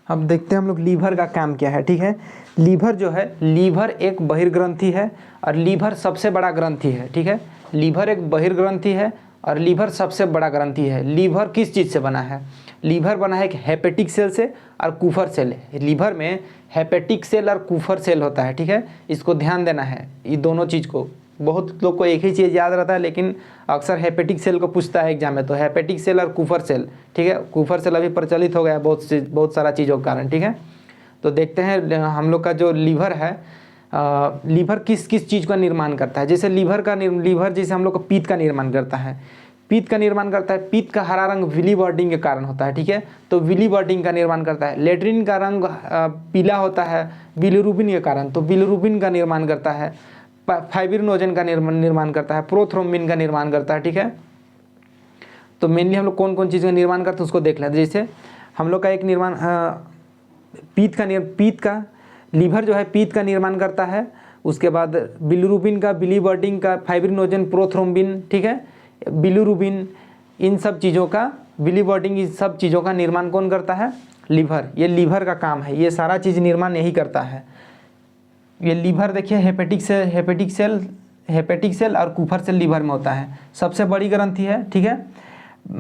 अब देखते हैं हम लोग लीवर का काम क्या है। ठीक है, लीवर जो है, लीवर एक बहिर्ग्रंथि है और लीवर सबसे बड़ा ग्रंथि है। ठीक है, लीवर एक बहिर्ग्रंथि है और लीवर सबसे बड़ा ग्रंथि है। लीवर किस चीज़ से बना है? लीवर बना है एक हेपेटिक सेल से और कुफर सेल। लीवर में हेपेटिक सेल और कुफर सेल होता है। ठीक है, इसको ध्यान देना है, ये दोनों चीज़ को। बहुत लोग को एक ही चीज़ याद रहता है, लेकिन अक्सर हेपेटिक सेल को पूछता है एग्जाम में, तो हेपेटिक सेल और कुफर सेल। ठीक है, कुफर सेल अभी प्रचलित हो गया बहुत सारा चीज़ों के कारण। ठीक है, तो देखते हैं हम लोग का जो लीवर है, लीवर किस किस चीज़ का निर्माण करता है। जैसे लीवर जैसे हम लोग का पीत का निर्माण करता है। पीत का निर्माण करता है, पीत का हरा रंग विलीवर्डिंग के कारण होता है। ठीक है, तो विलीवर्डिंग का निर्माण करता है। लेट्रिन का रंग पीला होता है बिलिरुबिन के कारण, तो बिलिरुबिन का निर्माण करता है। फाइब्रिनोजन का निर्माण करता है। प्रोथ्रोम्बिन का निर्माण करता है। ठीक है, तो मेनली हम लोग कौन कौन चीज़ का निर्माण करते हैं उसको देख लेते हैं। जैसे हम लोग का एक निर्माण पीत का लीवर जो है पीत का निर्माण करता है। उसके बाद बिलिरुबिन का, बिलीवर्डिंग का, फाइब्रिनोजन, प्रोथ्रोम्बिन, ठीक है, बिलिरुबिन, इन सब चीज़ों का, बिलीवर्डिंग, इन सब चीज़ों का निर्माण कौन करता है? लीवर। ये लीवर का काम है, ये सारा चीज़ निर्माण यही करता है। ये लीवर देखिए, हेपेटिक सेल और कुफर सेल लीवर में होता है। सबसे बड़ी ग्रंथि है। ठीक है,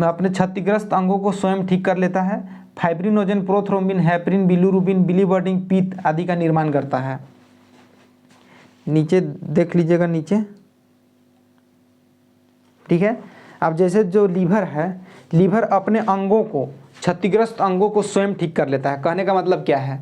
अपने क्षतिग्रस्त अंगों को स्वयं ठीक कर लेता है। फाइब्रिनोजन, प्रोथ्रोम्बिन, हेपरिन, बिलिरुबिन, बिलीवर्डिंग, पीत आदि का निर्माण करता है। नीचे देख लीजिएगा, नीचे। ठीक है, अब जैसे जो लीवर है, लीवर अपने अंगों को, क्षतिग्रस्त अंगों को स्वयं ठीक कर लेता है। कहने का मतलब क्या है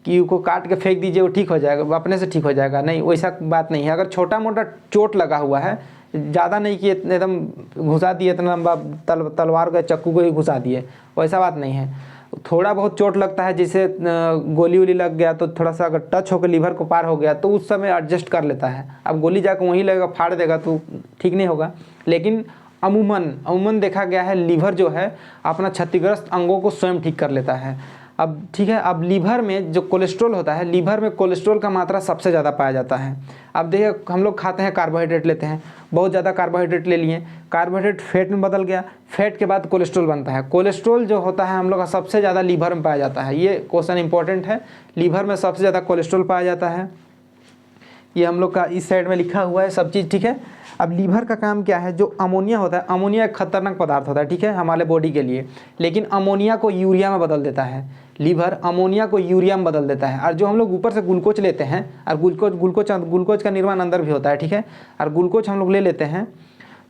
कि उसको काट के फेंक दीजिए वो ठीक हो जाएगा, अपने से ठीक हो जाएगा, नहीं, वैसा बात नहीं है। अगर छोटा मोटा चोट लगा हुआ है, ज़्यादा नहीं कि एकदम घुसा दिए, इतना लंबा तलवार का चक्कू को ही घुसा दिए, वैसा बात नहीं है। थोड़ा बहुत चोट लगता है, जैसे गोली वोली लग गया, तो थोड़ा सा अगर टच होकर लीवर को पार हो गया तो उस समय एडजस्ट कर लेता है। अब गोली जाकर वहीं लगेगा, फाड़ देगा तो ठीक नहीं होगा। लेकिन अमूमन देखा गया है लीवर जो है अपना क्षतिग्रस्त अंगों को स्वयं ठीक कर लेता है। अब ठीक है, अब लीवर में जो कोलेस्ट्रॉल होता है, लीवर में कोलेस्ट्रॉल का मात्रा सबसे ज़्यादा पाया जाता है। अब देखिए, हम लोग खाते हैं, कार्बोहाइड्रेट लेते हैं, बहुत ज़्यादा कार्बोहाइड्रेट ले लिए, कार्बोहाइड्रेट फैट में बदल गया, फैट के बाद कोलेस्ट्रॉल बनता है। कोलेस्ट्रॉल जो होता है हम लोग का सबसे ज़्यादा लीवर में पाया जाता है। ये क्वेश्चन इंपॉर्टेंट है, लीवर में सबसे ज़्यादा कोलेस्ट्रॉल पाया जाता है। ये हम लोग का इस साइड में लिखा हुआ है सब चीज़। ठीक है, अब लीवर का काम क्या है? जो अमोनिया होता है, अमोनिया एक खतरनाक पदार्थ होता है। ठीक है, हमारे बॉडी के लिए, लेकिन अमोनिया को यूरिया में बदल देता है। लीवर अमोनिया को यूरिया में बदल देता है। और जो हम लोग ऊपर से ग्लूकोज लेते हैं, और ग्लूकोज का निर्माण अंदर भी होता है। ठीक है, और ग्लूकोज हम लोग ले लेते हैं,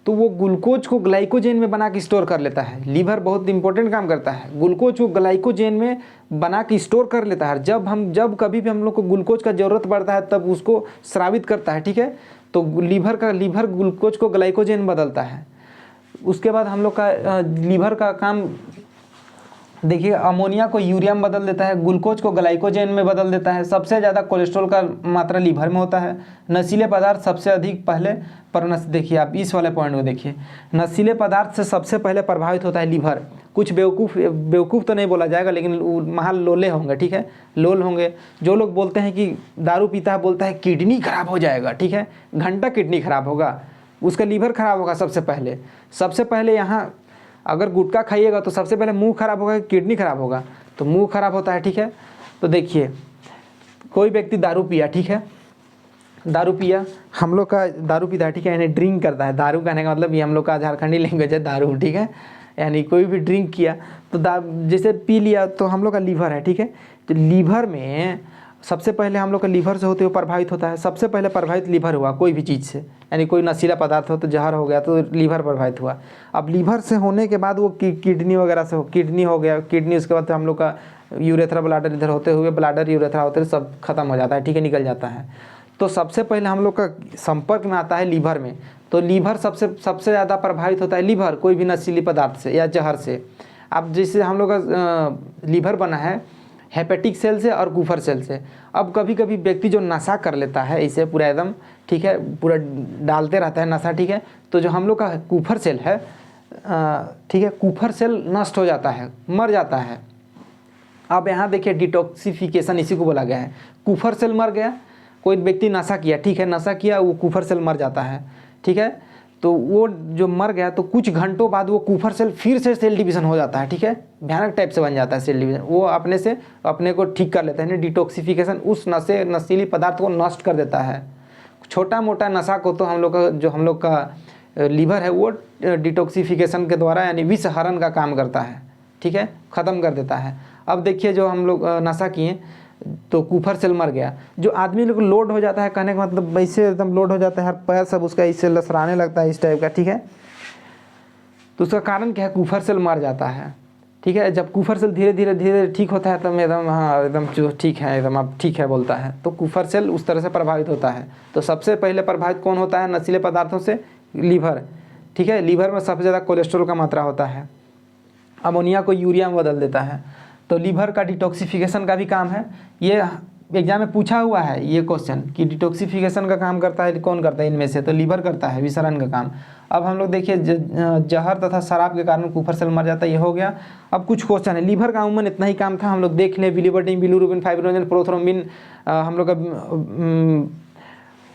तो वो ग्लूकोज को ग्लाइकोजेन में बना के स्टोर कर लेता है। लीवर बहुत इंपॉर्टेंट काम करता है, ग्लूकोज को ग्लाइकोजेन में बना के स्टोर कर लेता है। जब कभी भी हम लोग को ग्लूकोज का ज़रूरत पड़ता है तब उसको स्रावित करता है। ठीक है, तो लीवर ग्लूकोज को ग्लाइकोजेन में बदलता है। उसके बाद हम लोग का लीवर का काम देखिए, अमोनिया को यूरिया में बदल देता है, ग्लूकोज को ग्लाइकोजेन में बदल देता है। सबसे ज़्यादा कोलेस्ट्रॉल का मात्रा लीवर में होता है। नशीले पदार्थ सबसे अधिक पहले देखिए, आप इस वाले पॉइंट को देखिए, नशीले पदार्थ से सबसे पहले प्रभावित होता है लीवर। कुछ बेवकूफ़ तो नहीं बोला जाएगा, लेकिन महाल लोले होंगे। ठीक है, लोल होंगे। जो लोग बोलते हैं कि दारू पीता है, बोलता है किडनी खराब हो जाएगा। ठीक है, घंटा किडनी खराब होगा, उसका लीवर खराब होगा सबसे पहले यहाँ। अगर गुटखा खाइएगा तो सबसे पहले मुंह खराब होगा, किडनी खराब होगा, तो मुंह खराब होता है। ठीक है, तो देखिए, कोई व्यक्ति दारू पिया, ठीक है, दारू पिया, हम लोग का दारू पीता है, ठीक है, यानी ड्रिंक करता है। दारू कहने का मतलब ये हम लोग का झारखंडी लैंग्वेज है, दारू। ठीक है, यानी कोई भी ड्रिंक किया तो जैसे पी लिया, तो हम लोग का लीवर है। ठीक है, तो लीवर में सबसे पहले हम लोग का लीवर से होते हुए प्रभावित होता है। सबसे पहले प्रभावित लीवर हुआ कोई भी चीज़ से, यानी कोई नशीला पदार्थ हो तो जहर हो गया तो लीवर प्रभावित हुआ। अब लीवर से होने के बाद वो किडनी वगैरह से किडनी हो गया, किडनी, उसके बाद हम लोग का यूरेथ्रा, ब्लाडर, इधर होते हुए ब्लाडर, यूरेथ्रा होते हुए सब खत्म हो जाता है। ठीक है, निकल जाता है। तो सबसे पहले हम लोग का संपर्क में आता है लीवर में, तो लीवर सबसे ज़्यादा प्रभावित होता है लीवर कोई भी नशीली पदार्थ से या जहर से। अब जैसे हम लोग का लीवर बना है हेपेटिक सेल से और कुफर सेल से। अब कभी कभी व्यक्ति जो नशा कर लेता है इसे पूरा एकदम, ठीक है, पूरा डालते रहता है नशा। ठीक है, तो जो हम लोग का कुफर सेल है, ठीक है, कुफर सेल नष्ट हो जाता है, मर जाता है। अब यहाँ देखिए, डिटॉक्सिफिकेशन इसी को बोला गया है। कुफर सेल मर गया, कोई व्यक्ति नशा किया, ठीक है, नशा किया, वो कुफर सेल मर जाता है। ठीक है, तो वो जो मर गया तो कुछ घंटों बाद वो कुफर सेल फिर से सेल डिवीज़न हो जाता है, ठीक है, भयानक टाइप से बन जाता है सेल डिवीज़न। वो अपने से अपने को ठीक कर लेता है, डिटॉक्सिफिकेशन, उस नशीली पदार्थ को नष्ट कर देता है। छोटा मोटा नशा को तो हम लोग का लीवर है वो डिटॉक्सिफिकेशन के द्वारा यानी विष हरण का काम करता है, ठीक है, ख़त्म कर देता है। अब देखिए जो हम लोग नशा किए तो कुफर सेल मर गया, जो आदमी लोग लोड हो जाता है, कहने का मतलब वैसे एकदम लोड हो जाता है, हर पैर सब उसका इससे लसराने लगता है इस टाइप का, ठीक है। तो उसका कारण क्या है, कुफर सेल मर जाता है, ठीक है। जब कुफर सेल धीरे धीरे ठीक होता है तब एकदम हाँ एकदम जो ठीक है एकदम अब ठीक है बोलता है, तो कुफर सेल उस तरह से प्रभावित होता है। तो सबसे पहले प्रभावित कौन होता है नशीले पदार्थों से, लीवर, ठीक है। लीवर में सबसे ज़्यादा कोलेस्ट्रॉल का मात्रा होता है, अमोनिया को यूरिया में बदल देता है। तो लीवर का डिटॉक्सिफिकेशन का भी काम है। ये एग्जाम में पूछा हुआ है ये क्वेश्चन कि डिटॉक्सिफिकेशन का काम करता है कौन करता है इनमें से, तो लीवर करता है, विषहरण का काम। अब हम लोग देखिए जहर तथा शराब के कारण कुफर सेल मर जाता है, ये हो गया। अब कुछ क्वेश्चन है, लीवर का अमूमन इतना ही काम था, हम लोग देख लें, बिलीवर्डिन, बिलिरुबिन, फाइब्रिनोजन, प्रोथ्रोम्बिन, हम लोग का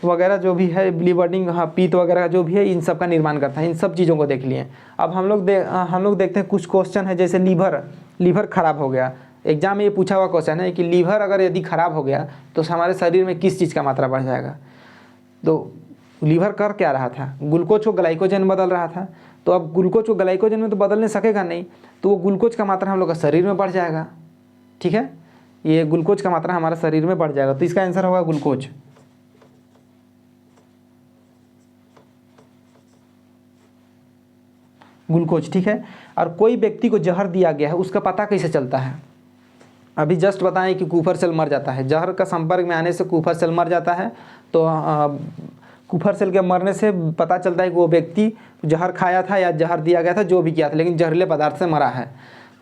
वगैरह जो भी है, बिलीवर्डिन, हाँ पीत वगैरह जो भी है, इन सब का निर्माण करता है, इन सब चीज़ों को देख लिए। अब हम लोग देखते हैं कुछ क्वेश्चन है, जैसे लीवर खराब हो गया। एग्जाम में ये पूछा हुआ क्वेश्चन है कि लीवर अगर यदि खराब हो गया तो हमारे शरीर में किस चीज़ का मात्रा बढ़ जाएगा। तो लीवर कर क्या रहा था, ग्लूकोज को ग्लाइकोजन बदल रहा था। तो अब ग्लूकोज को ग्लाइकोजन में तो बदलने सकेगा नहीं, तो वो ग्लूकोज का मात्रा हम लोग का शरीर में बढ़ जाएगा, ठीक है। ये ग्लूकोज का मात्रा हमारे शरीर में बढ़ जाएगा, तो इसका आंसर होगा ग्लूकोज, ठीक है। और कोई व्यक्ति को जहर दिया गया है, उसका पता कैसे चलता है। अभी जस्ट बताएं कि कुफर सेल मर जाता है, जहर का संपर्क में आने से कुफर सेल मर जाता है। तो कुफर सेल के मरने से पता चलता है कि वो व्यक्ति जहर खाया था या जहर दिया गया था, जो भी किया था, लेकिन जहरीले पदार्थ से मरा है।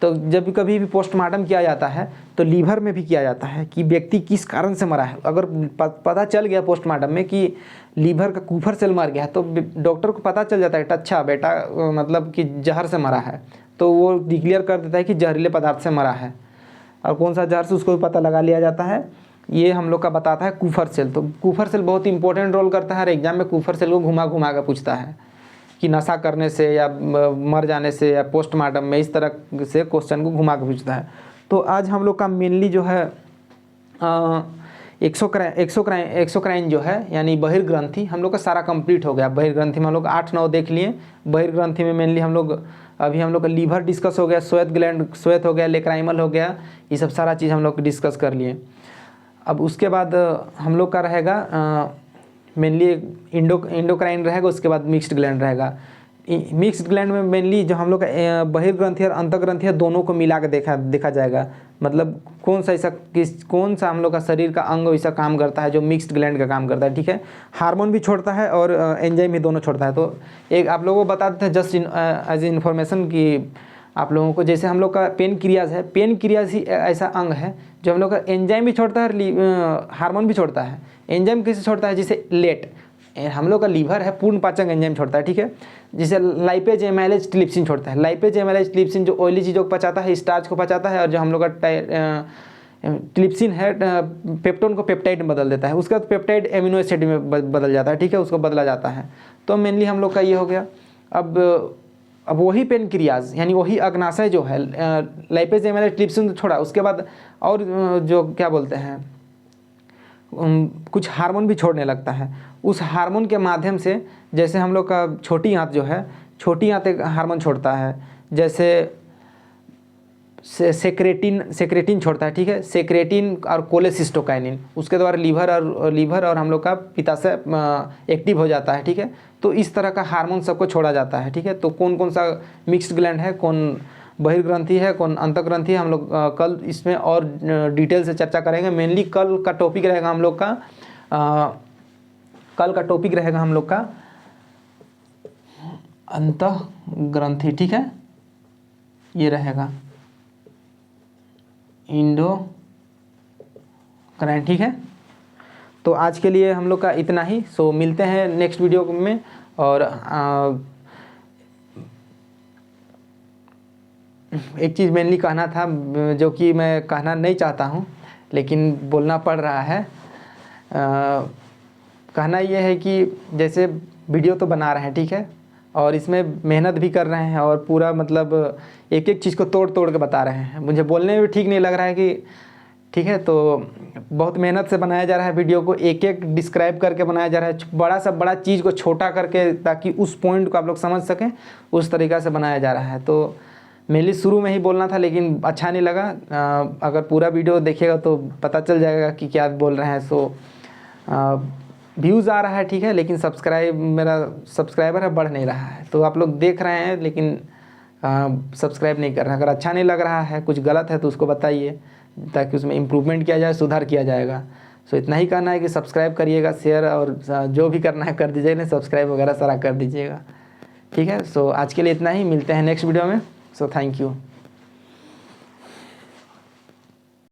तो जब कभी भी पोस्टमार्टम किया जाता है तो लीवर में भी किया जाता है कि व्यक्ति किस कारण से मरा है। अगर पता चल गया पोस्टमार्टम में कि लीवर का कुफर सेल मर गया है तो डॉक्टर को पता चल जाता है अच्छा बेटा मतलब कि जहर से मरा है, तो वो डिक्लेयर कर देता है कि जहरीले पदार्थ से मरा है। और कौन सा जहर से उसको भी पता लगा लिया जाता है, ये हम लोग का बताता है कुफर सेल। तो कुफर सेल बहुत इंपॉर्टेंट रोल करता है, हर एग्जाम में कुफर सेल को घुमा घुमा कर पूछता है कि नशा करने से या मर जाने से या पोस्टमार्टम में, इस तरह से क्वेश्चन को घुमा कर पूछता है। तो आज हम लोग का मेनली जो है एक्सोक्राइन जो है यानी बहिर्ग्रंथि हम लोग का सारा कंप्लीट हो गया। बहिर्ग्रंथि में हम लोग 8-9 देख लिए। बहिर्ग्रंथि में मेनली हम लोग का लीवर डिस्कस हो गया, श्वेत हो गया, लेक्राइमल हो गया, ये सब सारा चीज़ हम लोग डिस्कस कर लिए। अब उसके बाद हम लोग का रहेगा मेनली इंडोक्राइन रहेगा, उसके बाद मिक्स्ड ग्लैंड रहेगा। मिक्स्ड ग्लैंड में मेनली जो हम लोग का बहिर्ग्रंथि और अंतर्ग्रंथि है दोनों को मिला के देखा जाएगा, मतलब कौन सा हम लोग का शरीर का अंग वैसा काम करता है जो मिक्स्ड ग्लैंड का काम करता है, ठीक है। हार्मोन भी छोड़ता है और एंजाइम भी दोनों छोड़ता है। तो एक आप लोगों को बता देते हैं जस्ट एज इन्फॉर्मेशन कि आप लोगों को, जैसे हम लोग का पेनक्रियाज है, पेनक्रियाज ही ऐसा अंग है जो हम लोग का एंजाइम भी छोड़ता है, हार्मोन भी छोड़ता है। एंजाइम किसे छोड़ता है, जिसे लेट, हम लोग का लीवर है पूर्ण पाचक एंजाइम छोड़ता है, ठीक है। जिसे लाइपेज एमाइलेज ट्रिप्सिन छोड़ता है। लाइपेज एमाइलेज ट्रिप्सिन जो ऑयली चीज़ों को पचाता है, स्टार्च को पचाता है, और जो हम लोग का ट्रिप्सिन है पेप्टोन को पेप्टाइड में बदल देता है। उसका पेप्टाइड एमिनो एसिड में बदल जाता है, ठीक है, उसको बदला जाता है। तो मेनली हम लोग का ये हो गया। अब वही पेनक्रियाज यानी वही अग्नाशय जो है लाइपेज एमाइलेज ट्रिप्सिन छोड़ा, उसके बाद और जो क्या बोलते हैं कुछ हार्मोन भी छोड़ने लगता है। उस हार्मोन के माध्यम से जैसे हम लोग का छोटी आंत जो है, छोटी आंत एक हार्मोन छोड़ता है, जैसे सेक्रेटिन छोड़ता है, ठीक है, सेक्रेटिन और कोलेसिस्टोकाइनिन, उसके द्वारा लीवर और हम लोग का पित्ताशय एक्टिव हो जाता है, ठीक है। तो इस तरह का हार्मोन सबको छोड़ा जाता है, ठीक है। तो कौन कौन सा मिक्स्ड ग्लैंड है, कौन बहिर्ग्रंथि है, कौन अंतर्ग्रंथि है, हम लोग कल इसमें और डिटेल से चर्चा करेंगे। मेनली कल का टॉपिक रहेगा हम लोग का अंतःग्रंथि, ठीक है, ये रहेगा इंडोक्राइन, ठीक है। तो आज के लिए हम लोग का इतना ही। सो मिलते हैं नेक्स्ट वीडियो में। और एक चीज़ मेनली कहना था जो कि मैं कहना नहीं चाहता हूँ लेकिन बोलना पड़ रहा है। कहना ये है कि जैसे वीडियो तो बना रहे हैं, ठीक है, और इसमें मेहनत भी कर रहे हैं और पूरा मतलब एक एक चीज़ को तोड़ तोड़ के बता रहे हैं। मुझे बोलने में भी ठीक नहीं लग रहा है कि ठीक है, तो बहुत मेहनत से बनाया जा रहा है वीडियो को, एक एक डिस्क्राइब करके बनाया जा रहा है, बड़ा सा बड़ा चीज़ को छोटा करके, ताकि उस पॉइंट को आप लोग समझ सकें, उस तरीक़ा से बनाया जा रहा है। तो मेनली शुरू में ही बोलना था लेकिन अच्छा नहीं लगा। अगर पूरा वीडियो देखिएगा तो पता चल जाएगा कि क्या बोल रहे हैं। सो व्यूज़ आ रहा है ठीक है, लेकिन मेरा सब्सक्राइबर है बढ़ नहीं रहा है। तो आप लोग देख रहे हैं लेकिन सब्सक्राइब नहीं कर रहे हैं। अगर अच्छा नहीं लग रहा है, कुछ गलत है तो उसको बताइए, ताकि उसमें इम्प्रूवमेंट किया जाए, सुधार किया जाएगा। सो इतना ही कहना है कि सब्सक्राइब करिएगा, शेयर और जो भी करना है कर दीजिएगा, सब्सक्राइब वगैरह सारा कर दीजिएगा, ठीक है। सो आज के लिए इतना ही, मिलते हैं नेक्स्ट वीडियो में। So thank you.